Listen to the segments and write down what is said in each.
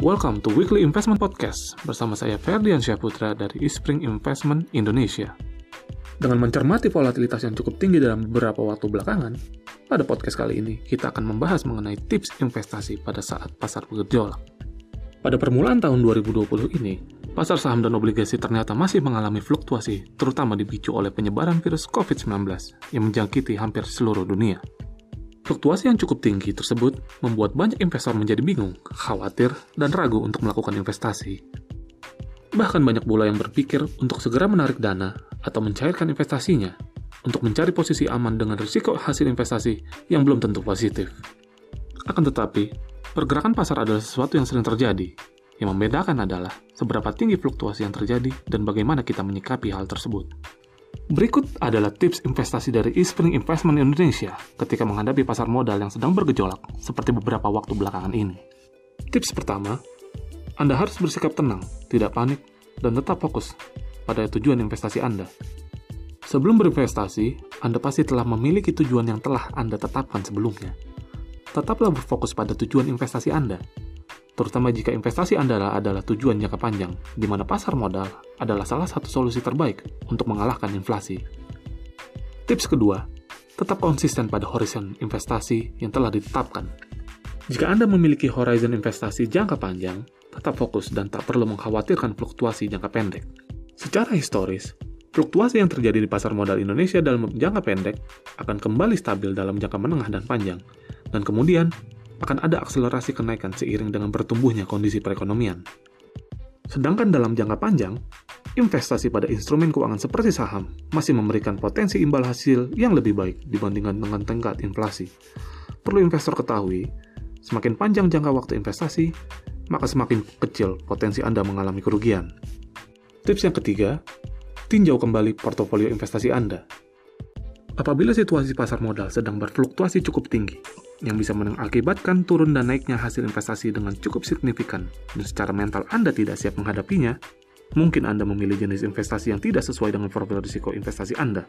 Welcome to Weekly Investment Podcast bersama saya Ferdian Syahputra dari Eastspring Investment Indonesia. Dengan mencermati volatilitas yang cukup tinggi dalam beberapa waktu belakangan, pada podcast kali ini kita akan membahas mengenai tips investasi pada saat pasar bergejolak. Pada permulaan tahun 2020 ini, pasar saham dan obligasi ternyata masih mengalami fluktuasi, terutama dipicu oleh penyebaran virus COVID-19 yang menjangkiti hampir seluruh dunia. Fluktuasi yang cukup tinggi tersebut membuat banyak investor menjadi bingung, khawatir, dan ragu untuk melakukan investasi. Bahkan banyak pula yang berpikir untuk segera menarik dana atau mencairkan investasinya untuk mencari posisi aman dengan risiko hasil investasi yang belum tentu positif. Akan tetapi, pergerakan pasar adalah sesuatu yang sering terjadi. Yang membedakan adalah seberapa tinggi fluktuasi yang terjadi dan bagaimana kita menyikapi hal tersebut. Berikut adalah tips investasi dari Eastspring Investment Indonesia ketika menghadapi pasar modal yang sedang bergejolak seperti beberapa waktu belakangan ini. Tips pertama, Anda harus bersikap tenang, tidak panik, dan tetap fokus pada tujuan investasi Anda. Sebelum berinvestasi, Anda pasti telah memiliki tujuan yang telah Anda tetapkan sebelumnya. Tetaplah berfokus pada tujuan investasi Anda, terutama jika investasi Anda adalah tujuan jangka panjang, di mana pasar modal adalah salah satu solusi terbaik untuk mengalahkan inflasi. Tips kedua, tetap konsisten pada horizon investasi yang telah ditetapkan. Jika Anda memiliki horizon investasi jangka panjang, tetap fokus dan tak perlu mengkhawatirkan fluktuasi jangka pendek. Secara historis, fluktuasi yang terjadi di pasar modal Indonesia dalam jangka pendek akan kembali stabil dalam jangka menengah dan panjang, dan kemudian akan ada akselerasi kenaikan seiring dengan bertumbuhnya kondisi perekonomian. Sedangkan dalam jangka panjang, investasi pada instrumen keuangan seperti saham masih memberikan potensi imbal hasil yang lebih baik dibandingkan dengan tingkat inflasi. Perlu investor ketahui, semakin panjang jangka waktu investasi, maka semakin kecil potensi Anda mengalami kerugian. Tips yang ketiga, tinjau kembali portofolio investasi Anda. Apabila situasi pasar modal sedang berfluktuasi cukup tinggi, yang bisa mengakibatkan turun dan naiknya hasil investasi dengan cukup signifikan, dan secara mental Anda tidak siap menghadapinya, mungkin Anda memilih jenis investasi yang tidak sesuai dengan profil risiko investasi Anda.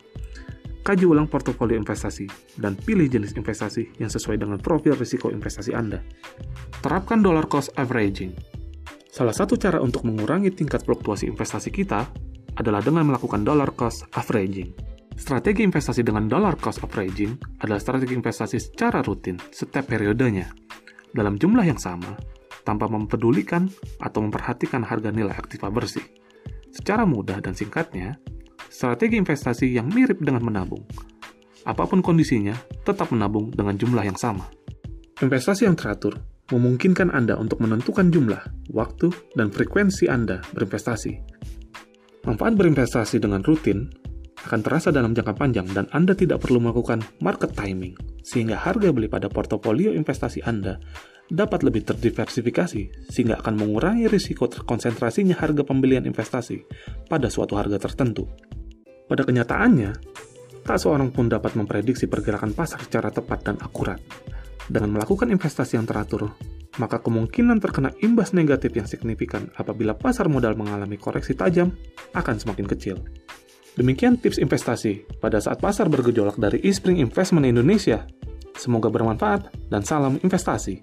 Kaji ulang portofolio investasi, dan pilih jenis investasi yang sesuai dengan profil risiko investasi Anda. Terapkan dollar cost averaging. Salah satu cara untuk mengurangi tingkat fluktuasi investasi kita adalah dengan melakukan dollar cost averaging. Strategi investasi dengan dollar cost averaging adalah strategi investasi secara rutin setiap periodenya, dalam jumlah yang sama, tanpa mempedulikan atau memperhatikan harga nilai aktiva bersih. Secara mudah dan singkatnya, strategi investasi yang mirip dengan menabung. Apapun kondisinya, tetap menabung dengan jumlah yang sama. Investasi yang teratur memungkinkan Anda untuk menentukan jumlah, waktu, dan frekuensi Anda berinvestasi. Manfaat berinvestasi dengan rutin akan terasa dalam jangka panjang dan Anda tidak perlu melakukan market timing, sehingga harga beli pada portofolio investasi Anda dapat lebih terdiversifikasi, sehingga akan mengurangi risiko terkonsentrasinya harga pembelian investasi pada suatu harga tertentu. Pada kenyataannya, tak seorang pun dapat memprediksi pergerakan pasar secara tepat dan akurat. Dengan melakukan investasi yang teratur, maka kemungkinan terkena imbas negatif yang signifikan apabila pasar modal mengalami koreksi tajam akan semakin kecil. Demikian tips investasi pada saat pasar bergejolak dari Eastspring Investment Indonesia. Semoga bermanfaat dan salam investasi.